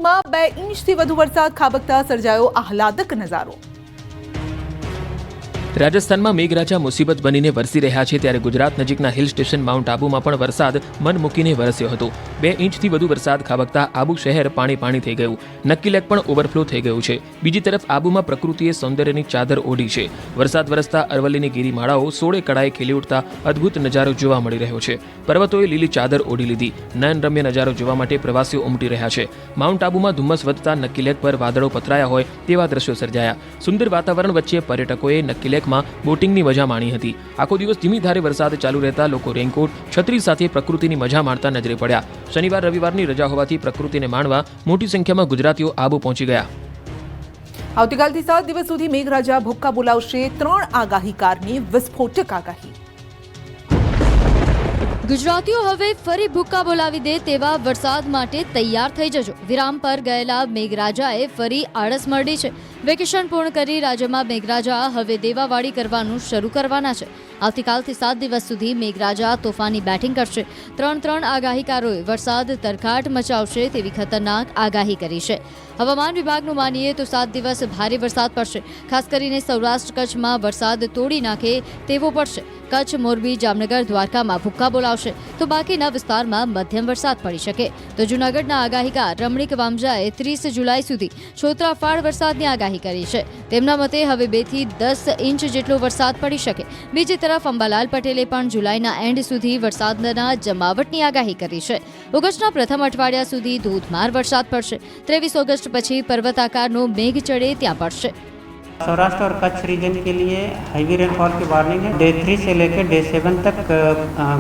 આબુમાં 2 ઇંચથી વધુ વરસાદ ખાબકતા સર્જાયો આહલાદક નજારો। રાજસ્થાનમાં મેઘરાજા મુસીબત બનીને વરસી રહ્યા છે, ત્યારે ગુજરાત નજીકના હિલ સ્ટેશન માઉન્ટ આબુમાં પણ વરસાદ મન મૂકીને વરસ્યો હતો। 2 ઇંચથી વધુ વરસાદ ખાબકતા આબુ શહેર પાણી થઈ ગયું। નક્કી લેક પણ ઓવરફ્લો થઈ ગયું છે। બીજી તરફ આબુમાં પ્રકૃતિએ સૌંદર્યની ચાદર ઓઢી છે। વરસાદ વરસતા અરવલ્લીની ગિરિમાળાઓ સોળે કળાએ ખીલી ઉઠતા અદ્ભુત નજારો જોવા મળી રહ્યો છે। પર્વતોએ લીલી ચાદર ઓઢી લીધી। નયનરમ્ય નજારો જોવા માટે પ્રવાસીઓ ઉમટી રહ્યા છે। માઉન્ટ આબુમાં ધુમ્મસ વધતા નક્કી લેક પર વાદળો પથરાયા હોય તેવા દ્રશ્યો સર્જાયા। સુંદર વાતાવરણ વચ્ચે પર્યટકોએ નક્કી લેક બોટિંગની મજા માણી હતી। આખો દિવસ ધીમી ધારે વરસાદ ચાલુ રહેતા લોકો રેનકોટ છત્રી સાથે પ્રકૃતિની મજા માણતા નજરે પડ્યા। શનિવાર રવિવારની રજા હોવાથી પ્રકૃતિને માણવા મોટી સંખ્યામાં ગુજરાતીઓ આબુ પહોંચી ગયા। આવતીકાલથી 7 દિવસ સુધી મેઘરાજા ભૂક્કા બોલાવશે। 3 આગાહીકારની વિસ્ફોટક આગાહી। ગુજરાતીઓ હવે ફરી ભૂક્કા બોલાવી દે તેવા વરસાદ માટે તૈયાર થઈ જજો। વિરામ પર ગયેલા મેઘરાજાએ ફરી આળસ મળી છે। વેકેશન પૂર્ણ કરી રાજ્યમાં મેઘરાજા હવે દેવાવાળી કરવાનું શરૂ કરવાના છે। આવતીકાલથી 7 દિવસ સુધી મેઘરાજા તોફાની બેટિંગ કરશે। 3 આગાહીકારોએ વરસાદ તરખાટ મચાવશે તેવી ખતરનાક આગાહી કરી છે। હવામાન વિભાગનું માનીએ તો 7 દિવસ ભારે વરસાદ પડશે। ખાસ કરીને સૌરાષ્ટ્ર કચ્છમાં વરસાદ તોડી નાખે તેવો પડશે। કચ્છ, મોરબી, જામનગર, દ્વારકામાં ભૂક્કા બોલાવશે તો બાકીના વિસ્તારમાં મધ્યમ વરસાદ પડી શકે। તો જૂનાગઢના આગાહીકાર રમણીક વામજાએ 30 જુલાઈ સુધી છોતરાફાળ વરસાદની આગાહી કરી છે। તેમના મતે હવે 2 થી 10 ઇંચ જેટલો વરસાદ પડી શકે। બીજી તરફ અંબાલાલ પટેલે પણ જુલાઈના એન્ડ સુધી વરસાદના જમાવટની આગાહી કરી છે। ઓગસ્ટના પ્રથમ અઠવાડિયા સુધી ધોધમાર વરસાદ પડશે। 23 ઓગસ્ટ પછી પર્વતાકારનો મેઘ ચડે ત્યાં પડશે। सौराष्ट्र और कच्छ रीजन के लिए हैवी रेनफॉल की वार्निंग है। डे 3 से लेकर डे 7 तक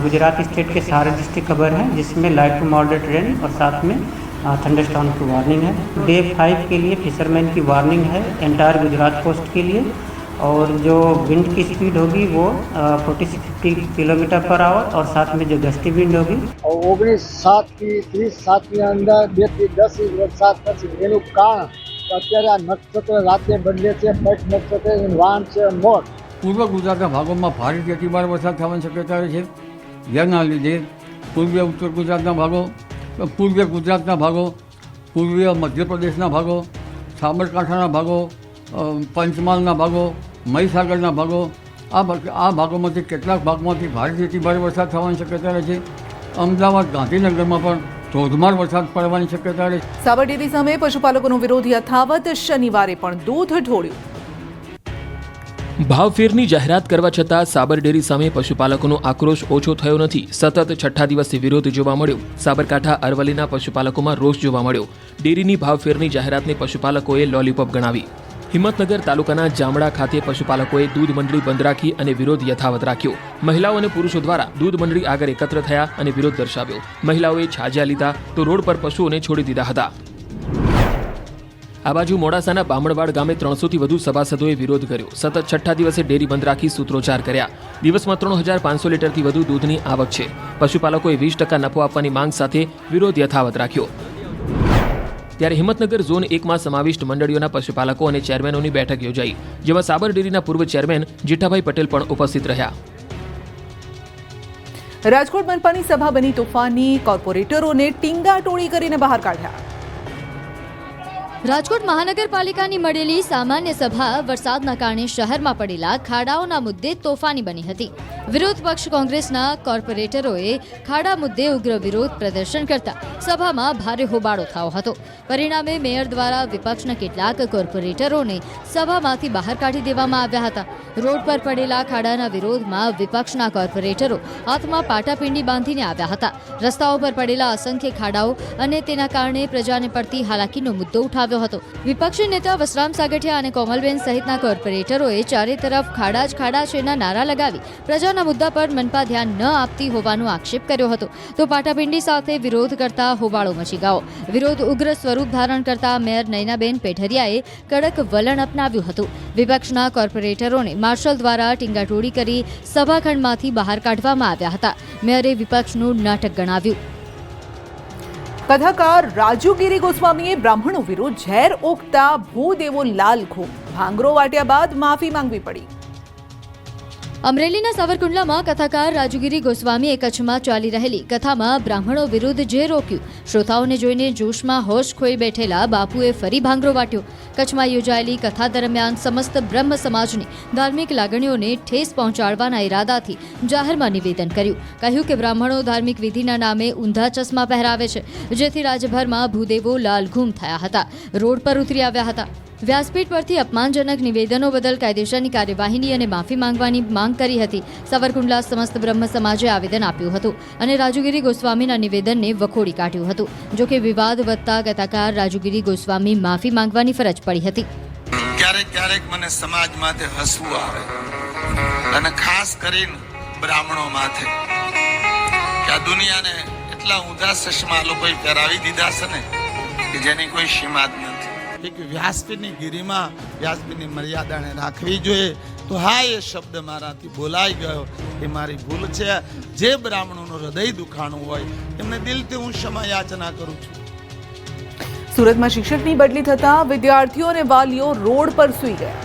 गुजरात स्टेट के सारे डिस्ट्रिक्ट कवर हैं, जिसमें लाइट टू मॉडरेट रेन और साथ में थंडरस्टॉर्म की वार्निंग है। डे 5 के लिए फिशरमैन की वार्निंग है एंटायर गुजरात कोस्ट के लिए। और जो विंड की स्पीड होगी वो 40 से 50 किलोमीटर पर आवर और साथ में जो गस्टी विंड होगी। और 19/7 की 30/7 ની અંદર 2 થી 10 ઇંચ વરસાદ થશે। એનું કારણ અત્યારે આ નક્ષત્ર રાતે બદલે છે। પક્ષ નક્ષત્ર વાન છે મોર। પૂર્વ ગુજરાતના ભાગોમાં ભારેથી અતિભારે વરસાદ થવાની શક્યતા છે। જેના લીધે પૂર્વીય ઉત્તર ગુજરાતના ભાગો, પૂર્વીય ગુજરાતના ભાગો, પૂર્વીય મધ્યપ્રદેશના ભાગો, સાબરકાંઠાના ભાગો, પંચમહાલના ભાગો, મહીસાગરના ભાગો, આ ભાગોમાંથી કેટલાક ભાગમાંથી ભારેથી અતિભારે વરસાદ થવાની શક્યતા રહે છે। અમદાવાદ, ગાંધીનગરમાં પણ ધોધમાર વરસાદ પડવાની શક્યતા રહે છે। સાબર ડેરી સામે પશુપાલકોનો વિરોધ યથાવત। શનિવારે પણ દૂધ ઢોળ્યું। ભાવફેરની જાહેરાત કરવા છતાં સાબર ડેરી સામે પશુપાલકોનો આક્રોશ ઓછો થયો નથી। સતત 6ઠ્ઠા દિવસે વિરોધ જોવા મળ્યો। સાબરકાંઠા, અરવલ્લીના પશુપાલકોમાં રોષ જોવા મળ્યો। ડેરીની ભાવફેરની જાહેરાતને પશુપાલકોએ લોલીપોપ ગણાવી। હિંમતનગર તાલુકાના જામડા ખાતે પશુપાલકોએ દૂધ મંડળી બંધ રાખી અને વિરોધ યથાવત રાખ્યો। મહિલાઓ અને પુરુષો દ્વારા દૂધ મંડળી આગળ એકત્ર થયા અને વિરોધ દર્શાવ્યો। મહિલાઓએ છાજિયા લીધા તો રોડ પર પશુઓને છોડી દીધા હતા। આ બાજુ મોડાસાના બામણવાડ ગામે 300 થી વધુ સભાસદોએ વિરોધ કર્યો। સતત 6ઠ્ઠા દિવસે ડેરી બંધ રાખી સૂત્રોચ્ચાર કર્યા। દિવસમાં 3500 લીટરથી વધુ દૂધની આવક છે। પશુપાલકોએ 20% નફો આપવાની માંગ સાથે વિરોધ યથાવત રાખ્યો। ત્યારે હિંમતનગર ઝોન 1માં સમાવિષ્ટ મંડળીઓના પશુપાલકો અને ચેરમેનોની બેઠક યોજાઈ, જેમાં સાબર ડેરીના પૂર્વ ચેરમેન જેઠાભાઈ પટેલ પણ ઉપસ્થિત રહ્યા। રાજકોટ મનપાની સભા બની તોફાની। કોર્પોરેટરોને ટીંગાટોળી કરીને બહાર કાઢ્યા। રાજકોટ મહાનગરપાલિકાની મળેલી સામાન્ય સભા વરસાદના કારણે શહેરમાં પડેલા ખાડાઓના મુદ્દે તોફાની બની હતી। વિરોધ પક્ષ કોંગ્રેસના કોર્પોરેટરોએ ખાડા મુદ્દે ઉગ્ર વિરોધ પ્રદર્શન કરતા સભામાં ભારે હોબાળો થયો હતો। પરિણામે મેયર દ્વારા વિપક્ષના કેટલાક કોર્પોરેટરોને સભામાંથી બહાર કાઢી દેવામાં આવ્યા હતા। રોડ પર પડેલા ખાડાના વિરોધમાં વિપક્ષના કોર્પોરેટરો હાથમાં પાટાપિંડી બાંધીને આવ્યા હતા। રસ્તાઓ પર પડેલા અસંખ્ય ખાડાઓ અને તેના કારણે પ્રજાને પડતી હાલાકીનો મુદ્દો ઉઠાવ્યો હતો। વિપક્ષી નેતા વસરામ સાગઠિયા અને કોમલબેન સહિતના કોર્પોરેટરોએ ચારે તરફ ખાડા જ ખાડા છેના નારા લગાવી પ્રજાના મુદ્દા પર મનપા ધ્યાન ન આપતી હોવાનો આક્ષેપ કર્યો હતો। તો પાટાપિંડી સાથે વિરોધ કરતા હોબાળો મચી ગયો। વિરોધ ઉગ્ર સ્વરૂપ ધારણ કરતા મેયર નયનાબેન પેઢરિયાએ કડક વલણ અપનાવ્યું હતું। વિપક્ષના કોર્પોરેટરોને માર્શલ દ્વારા ટીંગાટોળી કરી સભાખંડમાંથી બહાર કાઢવામાં આવ્યા હતા। મેયરે વિપક્ષનું નાટક ગણાવ્યું। કથાકાર રાજુગીરી ગોસ્વામીએ બ્રાહ્મણો વિરુદ્ધ ઝેર ઓકતા ભૂદેવો લાલ ઘૂમ। ભાંગરો વાટ્યા બાદ માફી માંગવી પડી। અમરેલીના સાવરકુંડલામાં કથાકાર રાજુગીરી ગોસ્વામીએ કચ્છમાં ચાલી રહેલી કથામાં બ્રાહ્મણો વિરુદ્ધ જે રોક્યું, શ્રોતાઓને જોઈને જોશમાં હોશ ખોઈ બેઠેલા બાપુએ ફરી ભાંગરો વાટ્યો. કચ્છમાં યોજાયેલી કથા દરમિયાન સમસ્ત બ્રહ્મ સમાજની ધાર્મિક લાગણીઓને ઠેસ પહોંચાડવાના ઈરાદાથી જાહેરમાં નિવેદન કર્યું. કહ્યું કે બ્રાહ્મણો ધાર્મિક વિધિના નામે ઊંધા ચશ્મા પહેરાવે છે, જેથી રાજ્યભરમાં ભૂદેવો લાલઘૂમ થયા હતા, રોડ પર ઉતરી આવ્યા હતા. વ્યાસપીઠ પરથી અપમાનજનક નિવેદનો બદલ કાયદેસરની કાર્યવાહીની અને માફી માંગવાની માંગ કરી હતી. સાવરકુંડલા સમસ્ત બ્રહ્મ સમાજે આવેદન આપ્યું હતું અને રાજુગીરી ગોસ્વામીના નિવેદનને વખોડી કાઢ્યું હતું. જોકે વિવાદ વધતા કથાકાર રાજુગીરી ગોસ્વામી માફી માંગવાની ફરજ પડી હતી. ક્યારેક ક્યારેક મને સમાજ માથે હસવું આવે, અને ખાસ કરીને બ્રાહ્મણો માથે, કે આ દુનિયાને એટલા ઊંધા ચશ્મા લોકોએ પહેરાવી દીધા છે ને કે જેની કોઈ સીમા જ નથી. એક વ્યાસપીઠની ગિરિમાં વ્યાસપીઠની મર્યાદાને રાખવી જોઈએ. તો હા, એ શબ્દ મારાથી બોલાઈ ગયો, એ મારી ભૂલ છે. જે બ્રાહ્મણોનું હૃદય દુખાણું હોય એમને દિલથી હું ક્ષમા યાચના કરું છું. સુરતમાં શિક્ષકની બદલી થતા વિદ્યાર્થીઓ અને વાલીઓ રોડ પર સૂઈ ગયા.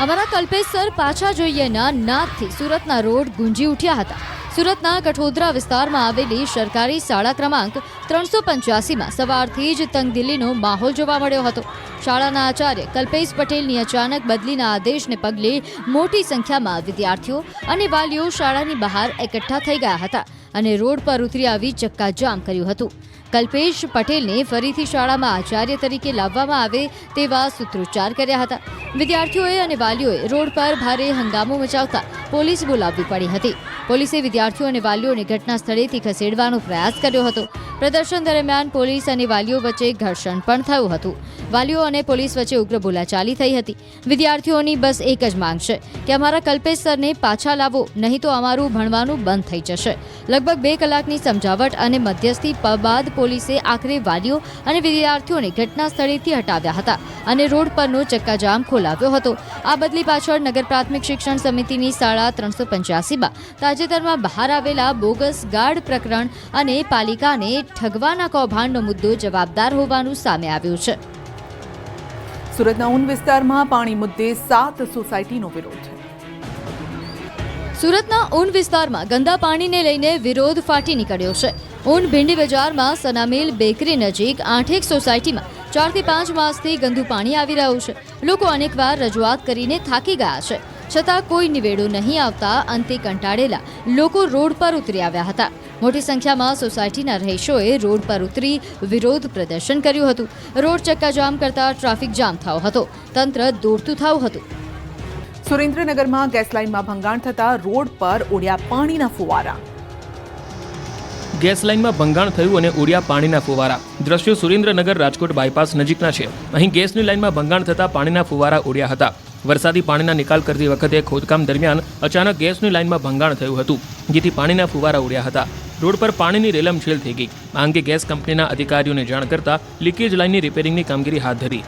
અમારા કલ્પેશ સર પાછા જોઈએના નાદથી સુરતના રોડ ગુંજી ઉઠ્યા હતા. સુરતના કઠોદરા વિસ્તારમાં આવેલી સરકારી શાળા ક્રમાંક 385માં સવારથી જ તંગદિલીનો માહોલ જોવા મળ્યો હતો. શાળાના આચાર્ય કલ્પેશ પટેલની અચાનક બદલીના આદેશને પગલે મોટી સંખ્યામાં વિદ્યાર્થીઓ અને વાલીઓ શાળાની બહાર એકઠા થઈ ગયા હતા અને રોડ પર ઉતરી આવી ચક્કાજામ કર્યું હતું. કલ્પેશ પટેલને ફરીથી શાળામાં આચાર્ય તરીકે લાવવામાં આવે તેવા સૂત્રોચ્ચાર કર્યા હતા. વિદ્યાર્થીઓએ અને વાલીઓએ રોડ પર ભારે હંગામો મચાવતા પોલીસ બોલાવવી પડી હતી. પોલીસે વિદ્યાર્થીઓ અને વાલીઓને ઘટના સ્થળેથી ખસેડવાનો પ્રયાસ કર્યો હતો. પ્રદર્શન દરમિયાન પોલીસ અને વાલીઓ વચ્ચે ઘર્ષણ પણ થયું હતું. વાલીઓ અને પોલીસ વચ્ચે ઉગ્ર બોલાચાલી થઈ હતી. વિદ્યાર્થીઓની બસ એક જ માંગ છે કે અમારા કલ્પેશ સરને પાછા લાવો, નહીં તો અમારું ભણવાનું બંધ થઈ જશે. લગભગ 2 કલાકની સમજાવટ અને મધ્યસ્થી બાદ પોલીસે આખરે વાલીઓ અને વિદ્યાર્થીઓને ઘટના સ્થળેથી હટાવ્યા હતા અને રોડ પરનો ચક્કાજામ ખોલાવ્યો હતો. આ બદલી પાછળ નગર પ્રાથમિક શિક્ષણ સમિતિની શાળા 385માં તાજેતરમાં બહાર આવેલા બોગસ ગાર્ડ પ્રકરણ અને પાલિકાને ઠગવાના કૌભાંડનો મુદ્દો જવાબદાર હોવાનું સામે આવ્યું છે. સુરતના ઊન વિસ્તારમાં પાણી મુદ્દે 7 સોસાયટીનો વિરોધ. સુરતના ઊન વિસ્તારમાં ગંદા પાણીને લઈને વિરોધ ફાટી નીકળ્યો છે. ઊન ભીંડી બજારમાં સનામેલ બેકરી નજીક 8 સોસાયટીમાં 4 થી 5 માસથી ગંદુ પાણી આવી રહ્યું છે. લોકો અનેકવાર રજૂઆત કરીને થાકી ગયા છે, છતાં કોઈ નિવેડો નહીં આવતા અંતે કંટાળેલા લોકો રોડ પર ઉતરી આવ્યા હતા. મોટી સંખ્યામાં સોસાયટીના રહીશોએ રોડ પર ઉતરી વિરોધ પ્રદર્શન કર્યું હતું. રોડ ચક્કાજામ કરતા ટ્રાફિક જામ થયો હતો. તંત્ર દોડતું થયું હતું. સુરેન્દ્રનગરમાં ગેસ લાઇનમાં ભંગાણ થતા રોડ પર ઉડ્યા પાણીના ફુવારા. ગેસ લાઇનમાં ભંગાણ થયું અને ઉડ્યા પાણીના ફુવારા. દ્રશ્યો સુરેન્દ્રનગર રાજકોટ બાયપાસ નજીકના છે. અહીં ગેસની લાઇનમાં ભંગાણ થતા પાણીના ફુવારા ઉડ્યા હતા. વરસાદી પાણીના નિકાલ કરતી વખતે ખોદકામ દરમિયાન અચાનક ગેસની લાઇનમાં ભંગાણ થયું હતું, જેથી પાણીના ફુવારા ઉડ્યા હતા. રોડ પર પાણીની રેલમછેલ થઈ ગઈ. આ અંગે ગેસ કંપનીના અધિકારીઓને જાણ કરતા લીકેજ લાઇનની રિપેરિંગની કામગીરી હાથ ધરી.